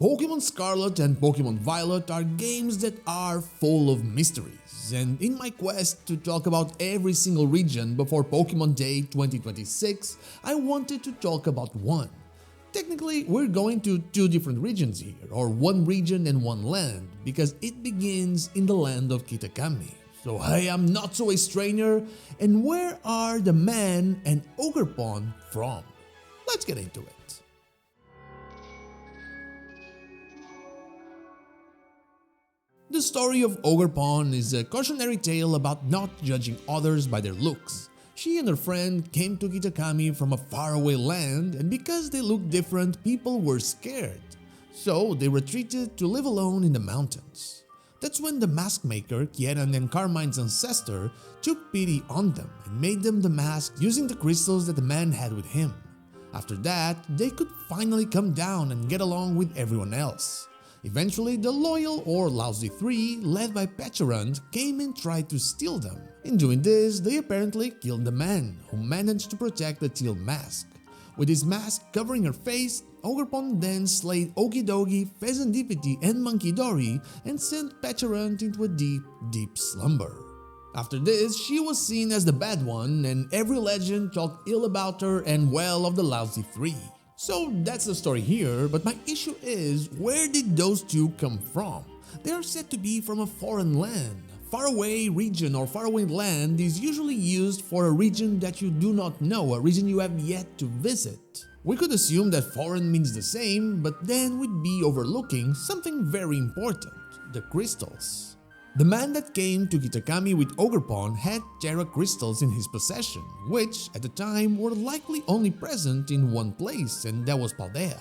Pokémon Scarlet and Pokémon Violet are games that are full of mysteries, and in my quest to talk about every single region before Pokémon Day 2026, I wanted to talk about one. Technically, we're going to two different regions here, or one region and one land, because it begins in the land of Kitakami. So I am not so a stranger, and where are the man and Ogerpon from? Let's get into it. The story of Ogerpon is a cautionary tale about not judging others by their looks. She and her friend came to Kitakami from a faraway land, and because they looked different, people were scared. So they retreated to live alone in the mountains. That's when the mask maker, Kieran and Carmine's ancestor, took pity on them and made them the mask using the crystals that the man had with him. After that, they could finally come down and get along with everyone else. Eventually, the Loyal or Lousy Three, led by Petulant, came and tried to steal them. In doing this, they apparently killed the man, who managed to protect the Teal Mask. With his mask covering her face, Ogerpon then slayed Okidogi, Pheasantipiti, and Monkidori and sent Petulant into a deep, deep slumber. After this, she was seen as the bad one, and every legend talked ill about her and well of the Lousy Three. So that's the story here, but my issue is, where did those two come from? They are said to be from a foreign land. Faraway region or faraway land is usually used for a region that you do not know, a region you have yet to visit. We could assume that foreign means the same, but then we'd be overlooking something very important: the crystals. The man that came to Kitakami with Ogerpon had Terra crystals in his possession, which at the time were likely only present in one place, and that was Paldea.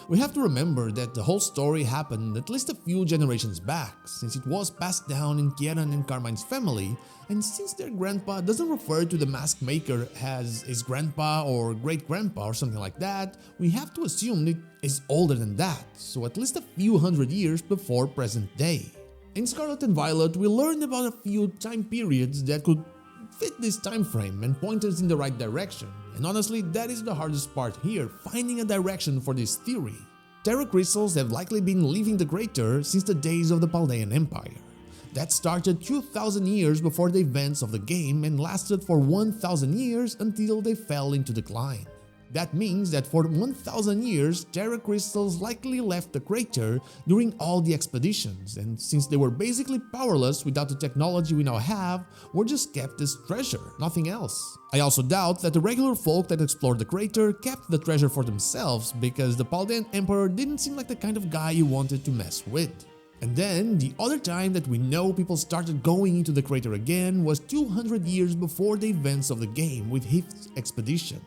We have to remember that the whole story happened at least a few generations back, since it was passed down in Kieran and Carmine's family, and since their grandpa doesn't refer to the mask maker as his grandpa or great-grandpa or something like that, we have to assume it is older than that, so at least a few hundred years before present day. In Scarlet and Violet, we learned about a few time periods that could fit this time frame and point us in the right direction, and honestly, that is the hardest part here, finding a direction for this theory. Terra crystals have likely been leaving the crater since the days of the Paldean Empire. That started 2,000 years before the events of the game and lasted for 1,000 years until they fell into decline. That means that for 1,000 years, Terra crystals likely left the crater during all the expeditions, and since they were basically powerless without the technology we now have, were just kept as treasure, nothing else. I also doubt that the regular folk that explored the crater kept the treasure for themselves, because the Paldean Emperor didn't seem like the kind of guy you wanted to mess with. And then, the other time that we know people started going into the crater again was 200 years before the events of the game with Heath's expedition.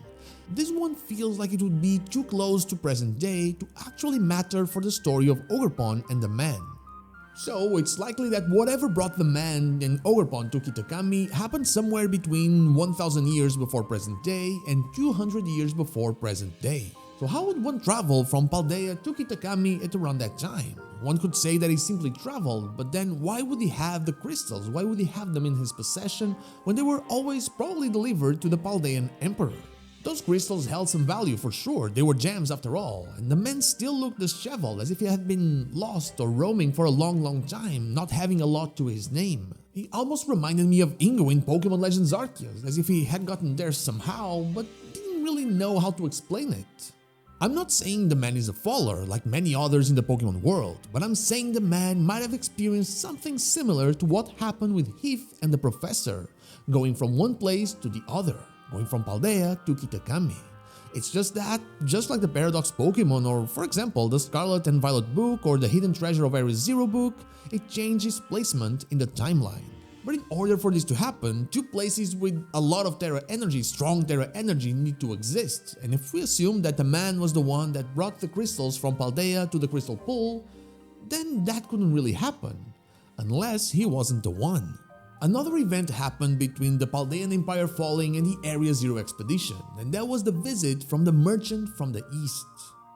This one feels like it would be too close to present day to actually matter for the story of Ogerpon and the man. So it's likely that whatever brought the man and Ogerpon to Kitakami happened somewhere between 1,000 years before present day and 200 years before present day. So how would one travel from Paldea to Kitakami at around that time? One could say that he simply traveled, but then why would he have the crystals? Why would he have them in his possession when they were always probably delivered to the Paldean Emperor? Those crystals held some value for sure, they were gems after all, and the man still looked disheveled as if he had been lost or roaming for a long time, not having a lot to his name. He almost reminded me of Ingo in Pokémon Legends Arceus, as if he had gotten there somehow, but didn't really know how to explain it. I'm not saying the man is a faller like many others in the Pokémon world, but I'm saying the man might have experienced something similar to what happened with Heath and the Professor, going from one place to the other. Going from Paldea to Kitakami. It's just that, just like the Paradox Pokémon or for example the Scarlet and Violet book or the Hidden Treasure of Area Zero book, it changes placement in the timeline. But in order for this to happen, two places with a lot of Terra energy, strong Terra energy, need to exist, and if we assume that the man was the one that brought the crystals from Paldea to the Crystal Pool, then that couldn't really happen, unless he wasn't the one. Another event happened between the Paldean Empire falling and the Area Zero expedition, and that was the visit from the merchant from the east.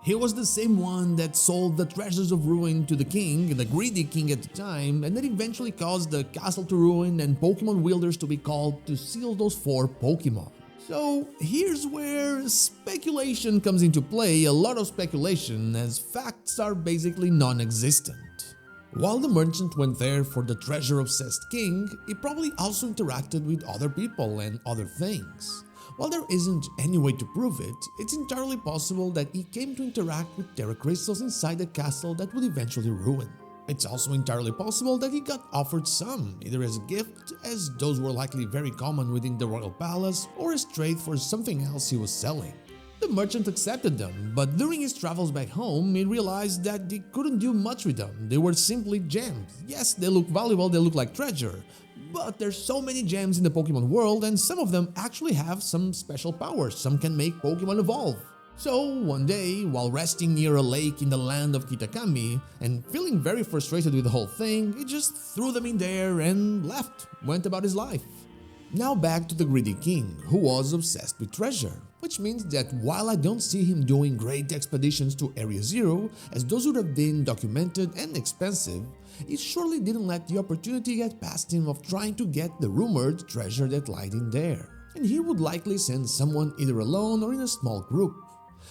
He was the same one that sold the treasures of ruin to the king, the greedy king at the time, and that eventually caused the castle to ruin and Pokemon wielders to be called to seal those 4 Pokemon. So here's where speculation comes into play, a lot of speculation, as facts are basically non-existent. While the merchant went there for the treasure-obsessed king, he probably also interacted with other people and other things. While there isn't any way to prove it, it's entirely possible that he came to interact with terra crystals inside the castle that would eventually ruin. It's also entirely possible that he got offered some, either as a gift, as those were likely very common within the royal palace, or as trade for something else he was selling. The merchant accepted them, but during his travels back home, he realized that he couldn't do much with them. They were simply gems. Yes, they look valuable, they look like treasure, but there's so many gems in the Pokemon world, and some of them actually have some special powers. Some can make Pokemon evolve. So one day, while resting near a lake in the land of Kitakami and feeling very frustrated with the whole thing, he just threw them in there and left, went about his life. Now back to the greedy king, who was obsessed with treasure, which means that while I don't see him doing great expeditions to Area Zero, as those would have been documented and expensive, he surely didn't let the opportunity get past him of trying to get the rumored treasure that lied in there. And he would likely send someone either alone or in a small group.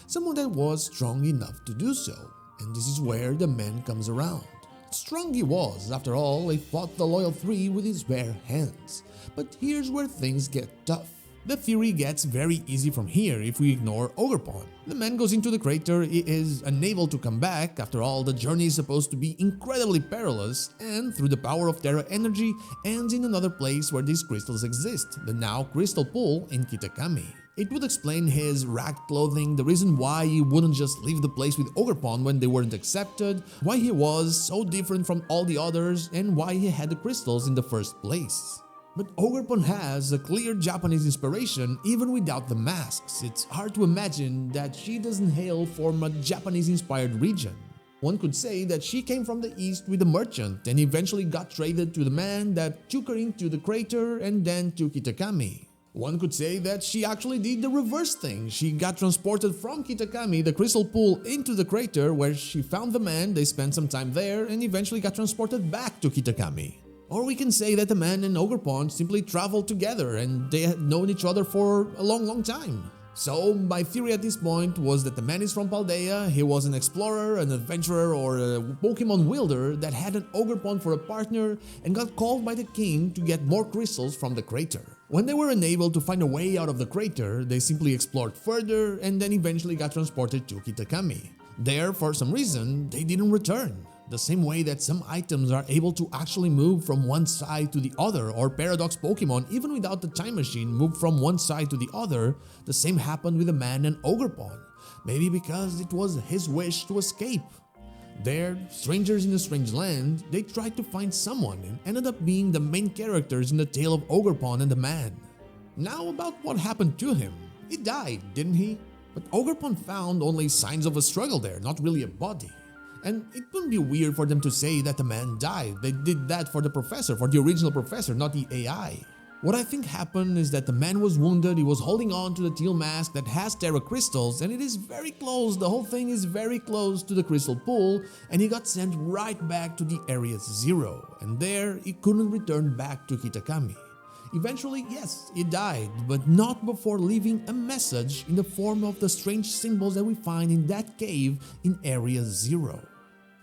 Someone that was strong enough to do so, and this is where the man comes around. Strong he was, after all, he fought the Loyal Three with his bare hands. But here's where things get tough. The theory gets very easy from here if we ignore Ogerpon. The man goes into the crater, he is unable to come back, after all the journey is supposed to be incredibly perilous, and through the power of Terra energy ends in another place where these crystals exist, the now Crystal Pool in Kitakami. It would explain his ragged clothing, the reason why he wouldn't just leave the place with Ogerpon when they weren't accepted, why he was so different from all the others, and why he had the crystals in the first place. But Ogerpon has a clear Japanese inspiration even without the masks. It's hard to imagine that she doesn't hail from a Japanese-inspired region. One could say that she came from the east with a merchant and eventually got traded to the man that took her into the crater and then to Kitakami. One could say that she actually did the reverse thing. She got transported from Kitakami, the crystal pool, into the crater where she found the man, they spent some time there, and eventually got transported back to Kitakami. Or we can say that the man and Ogerpon simply traveled together and they had known each other for a long time. So my theory at this point was that the man is from Paldea, he was an explorer, an adventurer, or a Pokemon wielder that had an Ogerpon for a partner and got called by the king to get more crystals from the crater. When they were unable to find a way out of the crater, they simply explored further and then eventually got transported to Kitakami. There, for some reason, they didn't return. The same way that some items are able to actually move from one side to the other, or Paradox Pokemon, even without the time machine, move from one side to the other, the same happened with the man and Ogerpon. Maybe because it was his wish to escape. There, strangers in a strange land, they tried to find someone and ended up being the main characters in the tale of Ogerpon and the man. Now about what happened to him. He died, didn't he? But Ogerpon found only signs of a struggle there, not really a body. And it wouldn't be weird for them to say that the man died. They did that for the professor, for the original professor, not the AI. What I think happened is that the man was wounded, he was holding on to the Teal Mask that has Terra Crystals, and it is very close, the whole thing is very close to the Crystal Pool, and he got sent right back to the Area Zero, and there he couldn't return back to Kitakami. Eventually, yes, he died, but not before leaving a message in the form of the strange symbols that we find in that cave in Area Zero.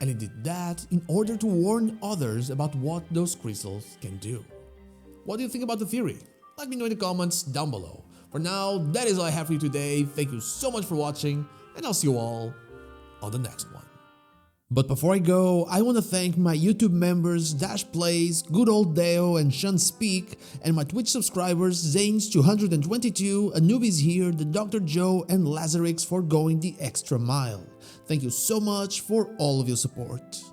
And he did that in order to warn others about what those crystals can do. What do you think about the theory? Let me know in the comments down below. For now, that is all I have for you today. Thank you so much for watching, and I'll see you all on the next one. But before I go, I want to thank my YouTube members Dash Plays, Good Old Deo, and Shun Speak, and my Twitch subscribers Zanes222, Anubis Here, the Dr. Joe, and Lazarix for going the extra mile. Thank you so much for all of your support.